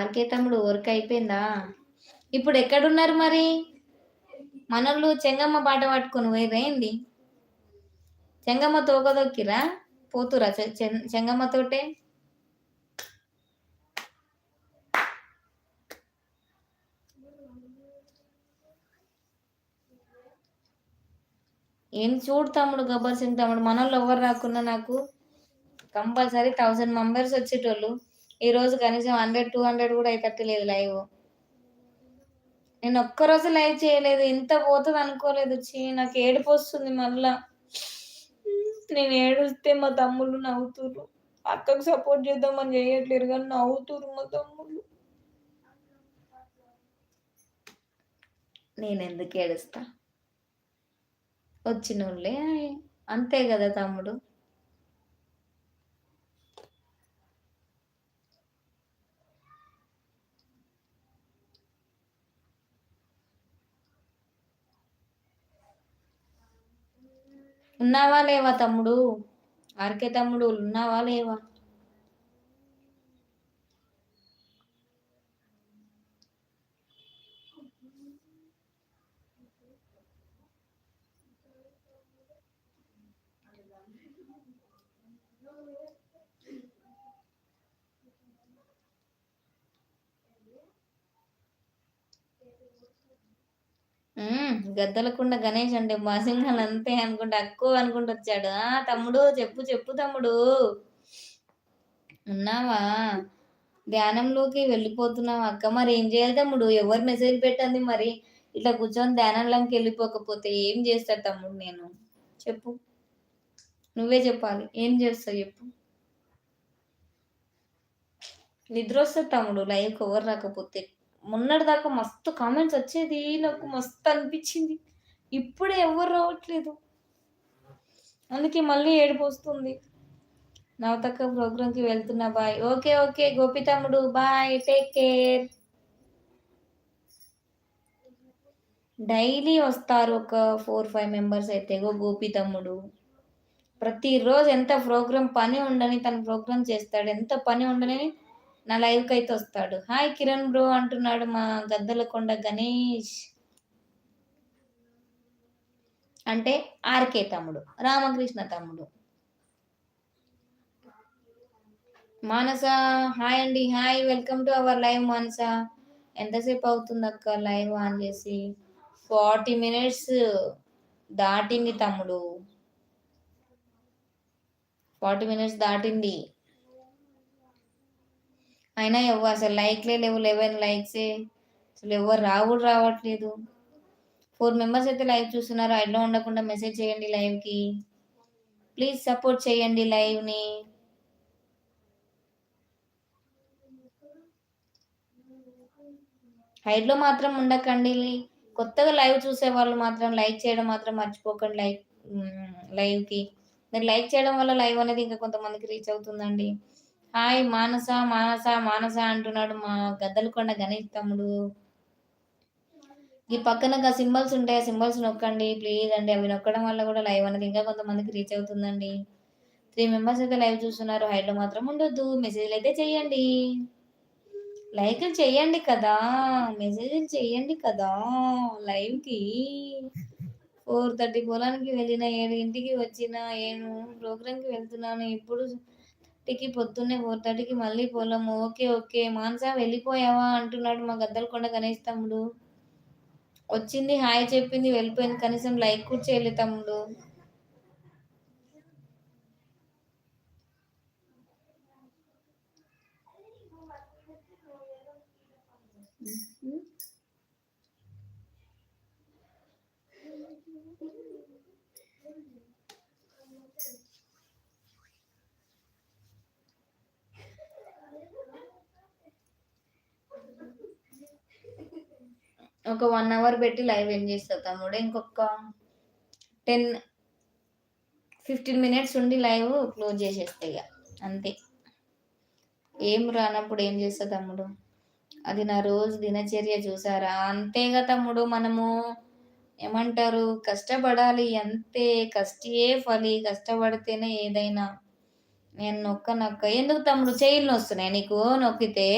RK తమ్ముడు work అయిపోయిందా? ఇప్పుడు ఎక్కడున్నారు మరి? మనోళ్ళు చెంగమ్మ పాట పట్టుకొని పోయిర్రా ఏంది? చెంగమ్మ తోక తొక్కిర్రా? పోతుర్రా చెంగమ్మ తోటే? ఏం చూడు తమ్ముడు, గబ్బర్ సింగ్ తమ్ముడు, మనోళ్ళు ఎవరు రాకున్నా నాకు కంపల్సరీ 1000 మెంబర్స్ వచ్చేటోళ్ళు. ఈ రోజు కనీసం 100, 200 కూడా అయితట్లేదు లైవ్. నేను ఒక్కరోజు లైవ్ చేయలేదు, ఇంత పోతుంది అనుకోలేదు. నాకు ఏడుపు వస్తుంది మళ్ళా. నేను ఏడుస్తే మా తమ్ముళ్ళు నవ్వుతురు. అక్కకు సపోర్ట్ చేద్దామని చేయట్లేరు కానీ నవ్వుతురు మా తమ్ముళ్ళు. నేను ఎందుకు ఏడుస్తా? వచ్చినోళ్ళే అంతే కదా తమ్ముడు. ఉన్నావా లేవా తమ్ముడు? ఆర్కే తమ్ముడు ఉన్నావా లేవా? గద్దలకుండ గణేష్ అంటే మా సింహాలు అంతే అనుకుంటా, అక్కువ అనుకుంటూ వచ్చాడు. తమ్ముడు చెప్పు చెప్పు తమ్ముడు, ఉన్నావా? ధ్యానంలోకి వెళ్ళిపోతున్నావా అక్క? మరి ఏం చేయాలి తమ్ముడు? ఎవరు మెసేజ్ పెట్టండి మరి? ఇట్లా కూర్చొని ధ్యానంలోకి వెళ్ళిపోకపోతే ఏం చేస్తాడు తమ్ముడు? నేను చెప్పు, నువ్వే చెప్పాలి. ఏం చేస్తావు చెప్పు. నిద్ర వస్తుంది తమ్ముడు లైవ్కి ఎవరు రాకపోతే. మొన్నటి దాకా మస్తు కామెంట్స్ వచ్చేది, నాకు మస్తు అనిపించింది. ఇప్పుడే ఎవరు రావట్లేదు, అందుకే మళ్ళీ ఏడుపు వస్తుంది. నవతక్క ప్రోగ్రామ్కి వెళ్తున్నా, బాయ్. ఓకే ఓకే గోపి తమ్ముడు, బాయ్, టేక్ కేర్. డైలీ వస్తారు ఒక 4-5 మెంబర్స్ అయితే. గోపి తమ్ముడు ప్రతిరోజు ఎంత ప్రోగ్రామ్ పని ఉండని తన ప్రోగ్రామ్ చేస్తాడు, ఎంత పని ఉండని నా లైవ్కి అయితే వస్తాడు. హాయ్ కిరణ్ బ్రో అంటున్నాడు మా గద్దలకొండ గణేష్. అంటే ఆర్కే తమ్ముడు, రామకృష్ణ తమ్ముడు. మానస హాయ్ అండి, hi, welcome to our live. Manasa ఎంతసేపు అవుతుంది అక్క లైవ్ ఆన్ చేసి? 40 minutes దాటింది తమ్ముడు, 40 minutes దాటింది. అయినా అసలు లైక్లే లేవు, 11 likes. అసలు ఎవరు రావట్లేదు. 4 members అయితే లైవ్ చూస్తున్నారు. ఐడ్లో ఉండకుండా మెసేజ్ చేయండి లైవ్కి, ప్లీజ్ సపోర్ట్ చేయండి లైవ్ని. హైడ్లో మాత్రం ఉండకండి. కొత్తగా లైవ్ చూసే వాళ్ళు మాత్రం లైక్ చేయడం మాత్రం మర్చిపోకండి. లైవ్కి మీరు లైక్ చేయడం వల్ల లైవ్ అనేది ఇంకా కొంతమందికి రీచ్ అవుతుందండి. హాయ్ మానస మానస మానస అంటున్నాడు మా గద్దలకొండ గణేష్ తమ్ముడు. ఈ పక్కన సింబల్స్ ఉంటాయి, ఆ సింబల్స్ నొక్కండి ప్లీజ్ అండి. అవి నొక్కడం వల్ల కూడా లైవ్ అనేది ఇంకా కొంతమందికి రీచ్ అవుతుందండి. 3 members అయితే లైవ్ చూస్తున్నారు. హైడ్లో మాత్రం ఉండొద్దు, మెసేజ్లు అయితే చెయ్యండి, లైక్లు చెయ్యండి కదా, మెసేజ్లు చెయ్యండి కదా లైవ్కి. 4:30 పొలానికి వెళ్ళిన, 7 వచ్చిన, 7 ప్రోగ్రామ్కి వెళ్తున్నాను. ఇప్పుడు పొద్దున్నే 4:30కి మళ్ళీ పొలము. ఓకే ఓకే మానస వెళ్ళిపోయావా అంటున్నాడు మా గద్దలకొండ గణేష్ తమ్ముడు. వచ్చింది, హాయ్ చెప్పింది, వెళ్ళిపోయింది, కనీసం లైక్ కూడా చేయలేదు తమ్ముడు. ఒక 1 hour పెట్టి లైవ్ ఏం చేస్తావు తమ్ముడు? ఇంకొక 10-15 minutes ఉండి లైవ్ క్లోజ్ చేసేస్తాయి ఇక అంతే. ఏం రానప్పుడు ఏం చేస్తా తమ్ముడు? అది నా రోజు దినచర్య చూసారా? అంతేగా తమ్ముడు, మనము ఏమంటారు, కష్టపడాలి అంతే. కష్టియే ఫలి, కష్టపడితేనే ఏదైనా. నేను నొక్క ఎందుకు తమ్ముడు? చెయ్యిలు వస్తున్నాయి నీకు నొక్కితే?